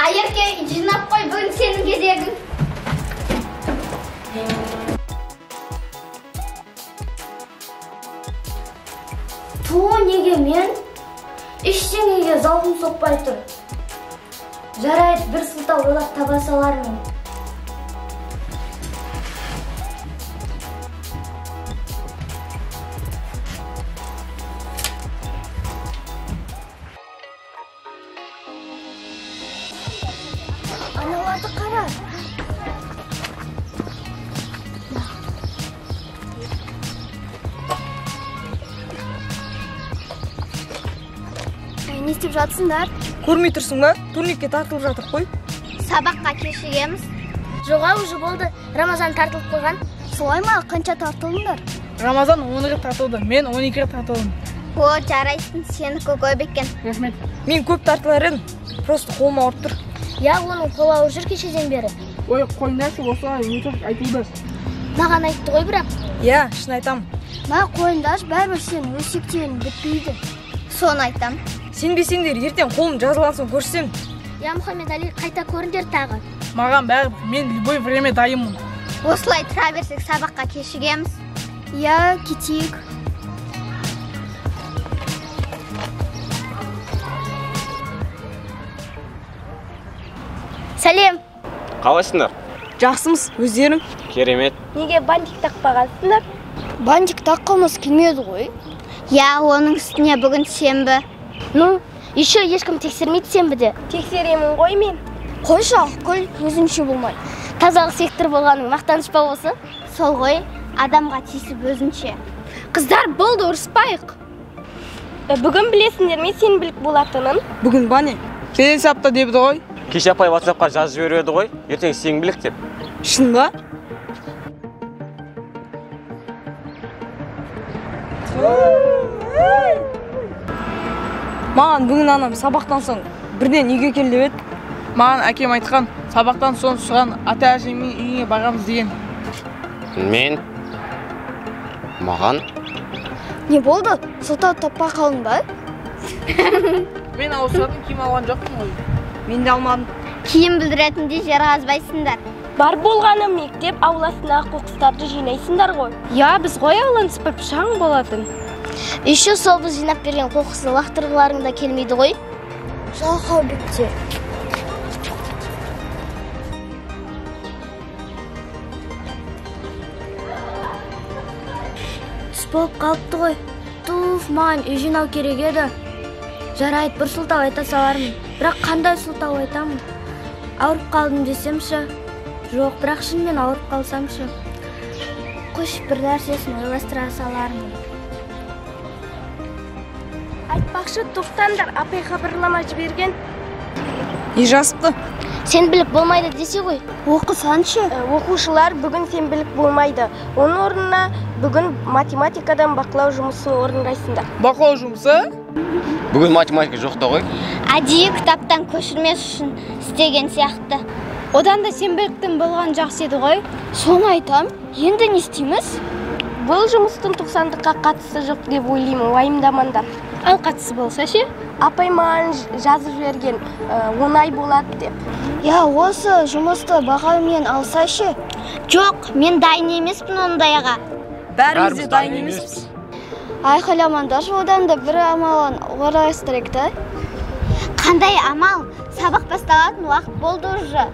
Айерке, жинап қой, бүгін сенің кезегің. Неге мен ештеңеге зауқым соқпай тұр. Жарайды, бір сылтау ойлап таба салармын. Аналарды қара. Не істеп жатсыңдар? Көрмей тұрсың ба? Турникке тартылып жатыр қой. Сабаққа кешігеміз. Жоға уже болды. Рамазан тартылып қойған. Солай ма? Қанша тартылдыңдар? Рамазан 10-ға тартылды, мен 12-ға тартылдым. О, жарайсың, сені көп екен. Рахмет. Мен көп тартылар едім. Просто қолым ауырып тұр. Я, оның қолы ауырып жүр кешеден бері. Ой, қойыңдаршы, осылай өтірік айтылды. Маған айтты ғой бірақ. Я, шын айтам. Ма қойыңдаршы, бәрібір сен өсектен бітпейді. Соны айтам. Сенбесеңдер, ертең қолым жазылғансын көрсем. Я, Мұхаммед Али, қайта көріңдер тағы. Маған бәрібір, мен любой время дайынмын. Осылай тұра берсек сабаққа кешігеміз. Я, кетейік. Сәлем. Қалайсыңдар? Жақсымыз, өздерің? Керемет. Неге бантик тақпағансыңдар? Бантик таққымыз келмеді ғой. Я, оның үстіне бүгін сенбі. Ну, еще ешкім тексермейді сенбіде. Тексеремін ғой мен. Қойшы Ақгүл, өзіңше болмай. Тазалық сектор болғаның мақтаныш па осы? Сол ғой, адамға тиісіп өзінше. Қыздар, болды, ұрыспайық. Бүгін білесіңдер ме сенбілік болатынын? Бүгін ба не? Келесі апта дебді ғой. Кеше апай WhatsApp-қа жазып жібереді ғой, ертең сенбілік деп. Шын ба? Маған бүгін анам сабақтан соң бірден үйге кел деп еді. Маған әкем айтқан, сабақтан соң сұған ата-әжемнің үйіне барамыз деген. Мен? Маған? Не болды? Сылтау таппа қалың ба? Мен ауысатын киім алған жоқпын ғой. Мен де алмадым. Киім білдіретінде жер қазбайсыңдар. Бар болғаны мектеп ауласындағы қоқыстарды жинайсыңдар ғой. Я, біз ғой ауланы сыпырып шаң болатын. Еще сол біз жинап берген қоқысты лақтырғыларың да келмейді ғой. Жалқау беттер. Түс болып қалыпты ғой. Туф, маған үй жинау керек еді. Жарайды, бір сылтау айта салармын. Бірақ қандай сылтау айтамын? Ауырып қалдым десемші. Жоқ, бірақ шынымен ауырып қалсамшы. Құш бір нәрсесін ойластыра салармын. Айтпақшы, тоқтаңдар, апай хабарлама жіберген. Жазыпты. Сенбілік болмайды десе ғой. Оқысаншы. Оқушылар бүгін сенбілік болмайды. Оның орнына бүгін математикадан бақылау жұмысын орындайсыңдар. Бақылау жұмысы? Бүгін математика жоқта ғой. Әдейі кітаптан көшірмес үшін істеген сияқты. Одан да сенбіліктің болған жақсы еді ғой. Соны айтам, енді не істейміз? Бұл жұмыстың 90-дыққа қатысы жоқ деп ойлаймын, уайымдамаңдар. Ал қатысы болса ше? Апай маған жазып жіберген, оңай болады деп. Я, осы жұмысты бағамен алса ше? Жоқ, мен дайын емеспін ондайға. Бәріміз де дайын емеспіз. Айқайламаңдаршы, одан да бір амалын орайластырайық та. Қандай амал? Сабақ басталатын уақыт болды уже.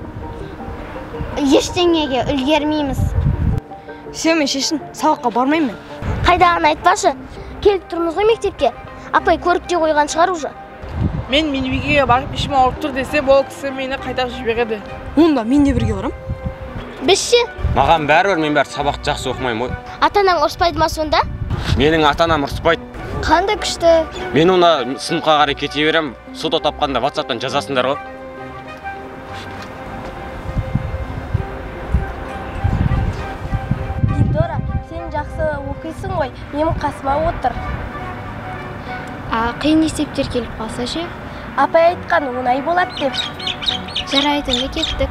Ештеңеге үлгермейміз. Сен шешін, сабаққа бармаймын. Қайдағын айтпашы. Келіп тұрмыз ғой мектепке. Апай көріп те қойған шығар уже. Мен үйге барып ішім ауырып тұр десе, ол кісі мені қайта жібереді. Онда мен де бірге барам. Біз ше? Маған бәрібір, мен бәрі сабақты жақсы оқымаймын ғой. Ата-анаң ұрыспайды ма сонда? Менің ата-анам ұрыспайды. Қандай күшті? Мен оны сыныпқа қарай кете берем, сылтау тапқанда WhatsApp-тан жазасыңдар ғой. Дора, сен жақсы оқисың ғой, мен қасыма отыр. Қиын есептер келіп қалса ше? Апай айтқан оңай болады деп. Жарайды, кеттік.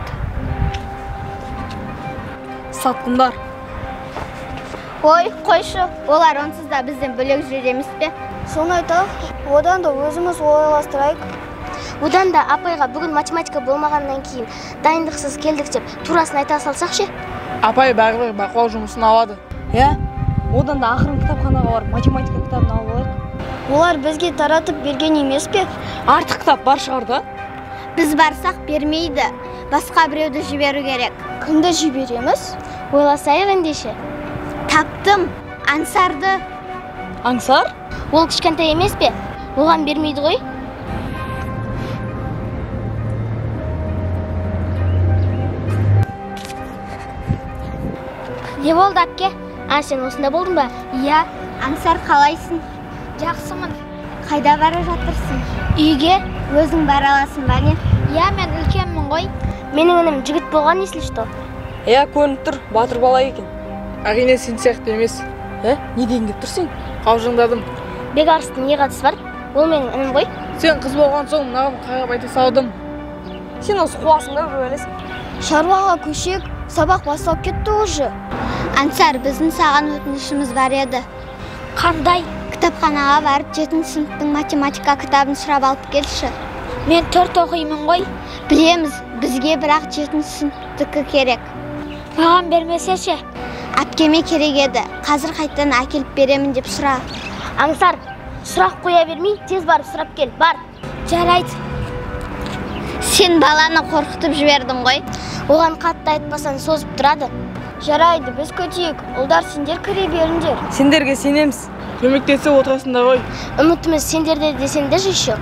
Сатқындар. Ой, қойшы, олар онсыз да бізден бөлек жүр емес пе? Соны айталық, одан да өзіміз ойластырайық. Одан да апайға бүгін математика болмағаннан кейін дайындықсыз келдік деп турасын айта салсақ ше? Апай бәрібір бақылау жұмысын алады. Одан да ақырын кітапханаға барып математика кітабын алып алайық. Олар бізге таратып берген емес пе? Артық кітап бар шығар да? Біз барсақ бермейді. Басқа біреуді жіберу керек. Кімді жібереміз? Ойласайық ендеше. Таптым. Аңсарды. Аңсар? Ол кішкентай емес пе? Оған бермейді ғой. Не болды, әпке? Сен осында болдың ба? Иә, Аңсар, қалайсың? Жақсымын. Қайда бара жатырсың? Үйге. Өзің бара аласың ба не? Иә, мен үлкенмін ғой. Менің інім жігіт болған есіл что? Көрініп тұр, батыр бала екен. Әрине сен сияқты емес. Не деген кеп тұрсың? Қаужыңдадым. Бекарыстың не қатысы бар? Ол менің інім ғой. Сен қыз болған соң мынаған қарап айта салдым. Сен осы қуасың да бір өлесің. Шаруаға көшек, сабақ басталып кетті уже. Аңсар, біздің саған өтінішіміз бар еді. Қандай? Кітапханаға барып 7 сыныптың математика кітабын сұрап алып келші. Мен 4 оқимын ғой. Білеміз, бізге бірақ 7 сыныптікі керек. Маған бермесе ше? Әпкеме керек еді. Қазір қайттан әкеліп беремін деп сұра. Аңсар, сұрақ қоя бермей, тез барып сұрап кел. Бар. Жарайды. Сен баланы қорқытып жібердің ғой. Оған қатты айтпасан созып тұрады. Жарайды, біз көтейік. Ұлдар, сендер кіре беріңдер. Сендерге сенеміз. Көмектесіп отырасыңдар ғой. Үмітіміз сендерде десеңдер еще.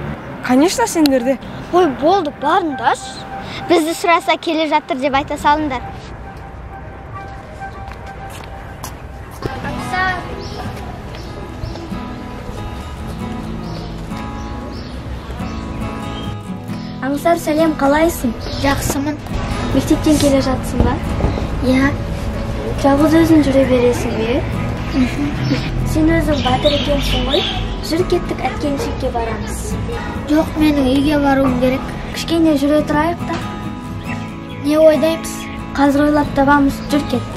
Конечно, сендерде. Ой, болды, барыңдар. Бізді сұраса келе жатыр деп айта салыңдар. Аңсар, сәлем, қалайсың? Жақсымын. Мектептен келе жатсың ба? Иә. Жалғыз өзің жүре бересің бе? Сен өзің батыр екенсің ғой. Жүр кеттік, әткеншекке барамыз. Жоқ, менің үйге баруым керек. Кішкене жүре тұрайық та. Не ойдаймыз? Қазір ойлап табамыз. Жүр кеттік.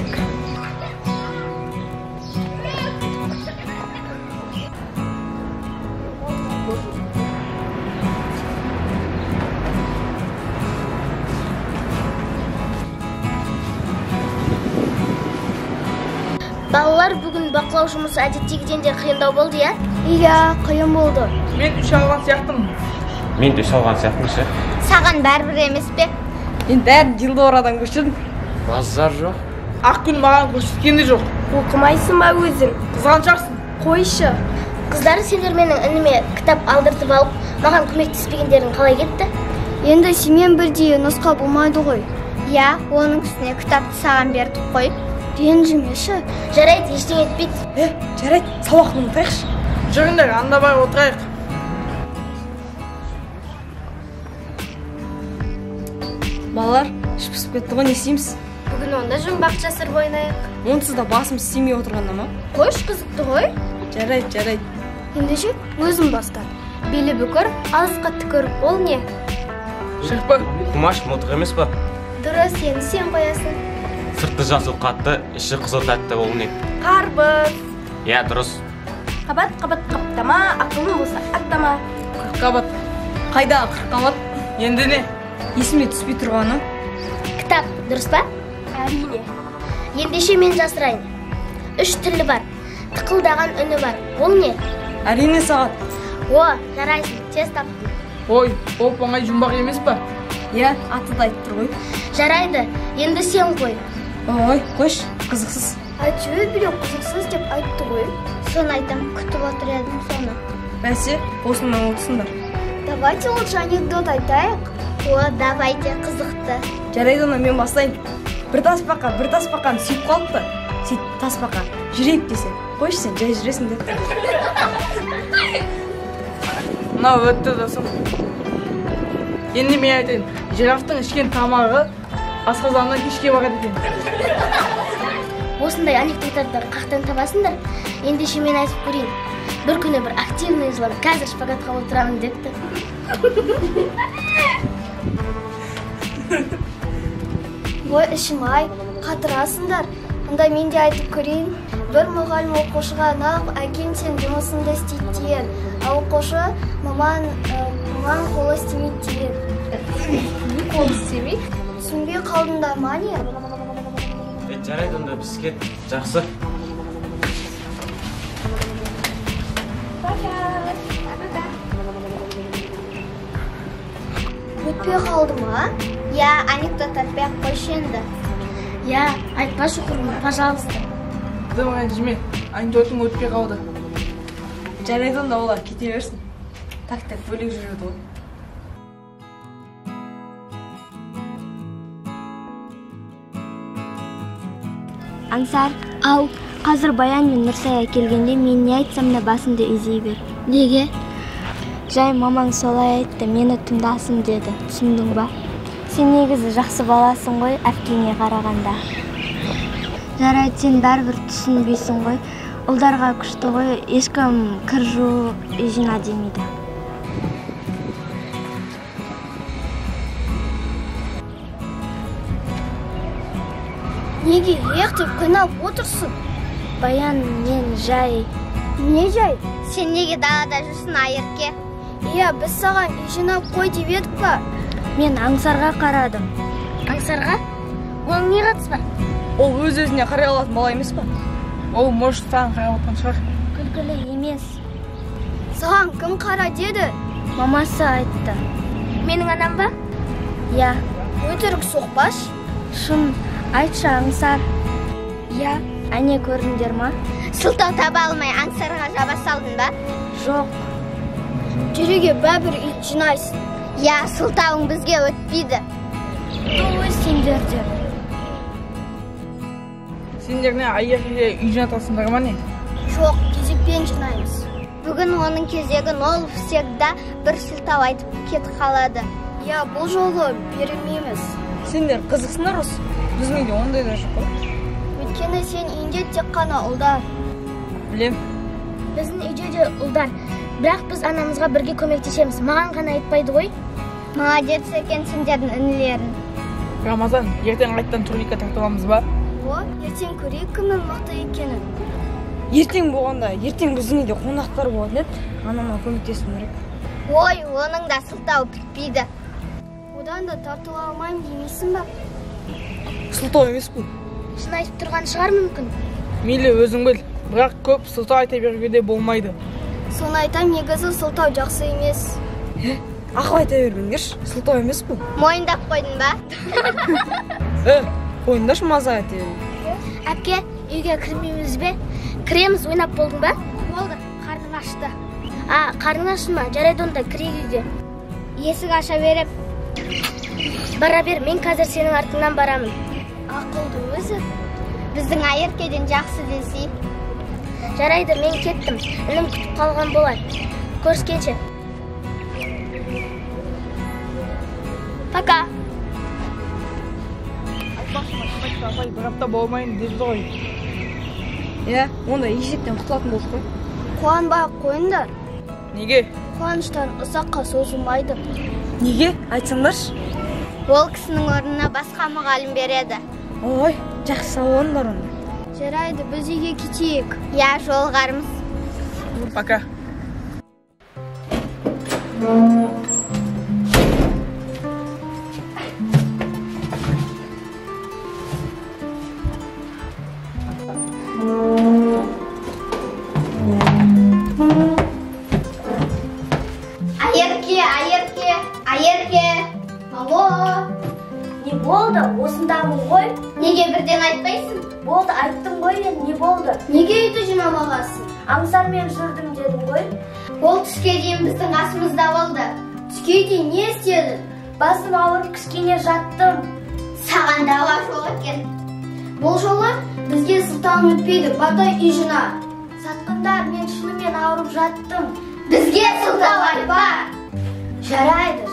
Балалар, бүгін бақылау жұмысы әдеттегіден де қиындау болды, иә? Иә, қиын болды. Мен үш алған сияқтымын. Мен де үш алған сияқтымын ше. Саған бәрібір емес пе? Мен бәрін Дилдорадан көшірдім. Базар жоқ. Ақкүн маған көрсеткен де жоқ. Оқымайсың ба өзің? Қызғаншақсың. Қойшы. Қыздар, сендер менің ініме кітап алдыртып алып, маған көмектеспегендерің қалай кетті? Енді семен бірдей нұсқа болмайды ғой. Иә, оның үстіне кітапты саған бердік қой. Ренжімеші. Жарайды, ештеңе етпейді. Жарайды, сабақты ұмытайықшы. Жүріңдер, анда бар отырайық. Балалар, іш пысып кетті ғой, не істейміз? Бүгін онда жұмбақ жасырып ойнайық. Онсыз да басым істемей отырғанда ма? Қош, қызықты ғой. Жарайды. Ендеше өзім бастар. Белі бүкір, алысқа түкір. Ол не? Шықпа. Құмаш мылтық емес па? Дұрыс, енді сен қоясың. Сырты жасыл қатты, іші қызыл тәтті болу не? Қарбыз. Иә, дұрыс. Қабат қаптама, ақылың болса аттама. Қабат. Қайда қабат? Енді не? Есіме түспей тұрғаны. Кітап, дұрыс па? Әрине. Ендеше мен жасырайын. 3 тілі бар. Тықылдаған үні бар. Ол не? Әрине сағат. Жарайсың, тез таптың. Ой, ол оңай жұмбақ емес па? Иә, аты да айтып тұр ғой. Жарайды, енді сен қой. Ой, қош, қызықсыз. Әйтеуір біреу қызықсыз деп айтты ғой. Соны айтам, күтіп отыр едім соны. Бәсе, осымен отырсыңдар. Давайте лучше анекдот айтайық. Давайте, қызықты. Жарайды, оны мен бастайын. Бір тасбақаны сүйіп қалыпты. Сөйтіп тасбақа жүрейік десе, қойшы сен жай жүресің деп. Мынау өтті досым. Енді мен айтайын, жирафтың ішкен тамағы асқазанынан кешке барады екен. Осындай анекдоттарды қақтан табасыңдар. Ендеше мен айтып көрейін. Бір күні бір активный жылан қазір шпагатқа отырамын депті. Ой, ішім-ай, қатырасыңдар. Онда мен де айтып көрейін. Бір мұғалім оқушыға нағып, әкем сен жұмысыңды істейтін. Оқушы, маман Маған қолы істемейді деген. Не қолы істемейді? Түсінбей қалдың да ма не? Жарайды онда біз кет. Жақсы. Өтпей қалды ма? Я, анекдот айтпай-ақ қойшы енді. Я, айтпашы құрым, пожалуйста. Давай, Жме, анекдотың өтпей қалды. Жарайды онда олар кете берсін. Так бөлек жүреді ғой. Аңсар, ау, қазір Баян мен Нұрсая келгенде мен не айтсам да басымды изей бер. Неге? Жай мамаң солай айтты, мені тыңдасын деді. Түсіндің ба? Сен негізі жақсы баласың ғой, әпкеңе қарағанда. Жарайды, сен бәрібір түсінбейсің ғой. Ұлдарға күшті ғой, ешкім кір жуу жина демейді. Неге еқтеп қиналып отырсың? Баян, мен жай. Не жай? Сен неге далада жүрсің айырке? Иә, біз саған үй жинап қой деп едік па? Мен Аңсарға қарадым. Аңсарға? Оның не қатысы бар? Ол өз-өзіне қарай алатын бала емес па? Ол может саған қарап отқан шығар. Күлкілі емес. Саған кім қара деді? Мамасы айтты. Менің анам ба? Я. Өтірік соқпаш. Шын, айтшы Аңсар. Я, әне көрдіңдер ма? Сылтау таба алмай Аңсарға жаба салдың ба? Жоқ. Жүреге бәбір үй жинайсың. Я, сылтауың бізге өтпейді. Той сендерде. Сендер не айырге үй жинатасыңдар ма не? Жоқ, кезекпен жинаймыз. Бүгін оның кезегін ол всегда бір сылтау айтып кет қалады. Я, бұл жолы бермейміз. Сендер қызықсыңдар осы. Біздің үйде ондай да жоқ қой. Өйткені сен үйінде тек қана ұлдар. Білем. Біздің үйде де ұлдар. Бірақ біз анамызға бірге көмектесеміз. Маған ғана айтпайды ғой. Молодец екен сендердің інілерін. Рамазан, ертең қайттан турникқа тартыламыз ба? О, ертең көрейік кімнің мықты екенін. Ертең болғанда, ертең біздің үйде қонақтар болатын еді. Анама көмектесуім керек. Ой, оның да сылтау бітпейді. Одан да тартыла алмайым демейсің ба? Сылтау емес бұл. Шын айтып тұрған шығар мүмкін. Мейлі өзің біл, бірақ көп сылтау айта беруге де болмайды. Соны айтам, негізі сылтау жақсы емес. Ақыл айта бермеңдерші, сылтау емес бұл. Мойындап қойдың ба? Қойындашы маза айта беру. Әпке, үйге кірмейміз бе? Кіреміз, ойнап болдың ба? Болды, қарның ашты. Қарның ашты ма? Жарайды онда кірейік үйге. Есік аша беріп. Бара бер, мен қазір сенің артыңнан барамын. Ақылды өзі. Біздің айыркеден жақсы десей. Жарайды, мен кеттім. Інім күтіп қалған болар. Көріскенше. Пока. Апай, бір апта болмайын деді ғой. Иә, онда есептен құтылатын болдық қой. Қуанбай қойыңдар. Неге? Қуаныштан ұзаққа созылмайды. Неге? Айтсаңдаршы. Ол кісінің орнына басқа мұғалім береді. Ой, жақсы салондар онда. Жарайды, біз үйге кетейік. Я, жолғарымыз. Пока. Айерке. Алло. Не болды? Осындамын ғой. Неге бірден айтпайсың? Болды, айттым ғой мен, не болды? Неге үйді жинамағасың? Аңсармен жүрдім дедім ғой. Ол түске дейін біздің қасымызда болды. Түске дейін не істедің? Басым ауырып кішкене жаттым. Саған дауа жоқ екен. Бұл жолы бізге сылтауың өтпейді, бата үй жина. Сатқындар, мен шынымен ауырып жаттым. Бізге сылтау айтпа. Жарайды.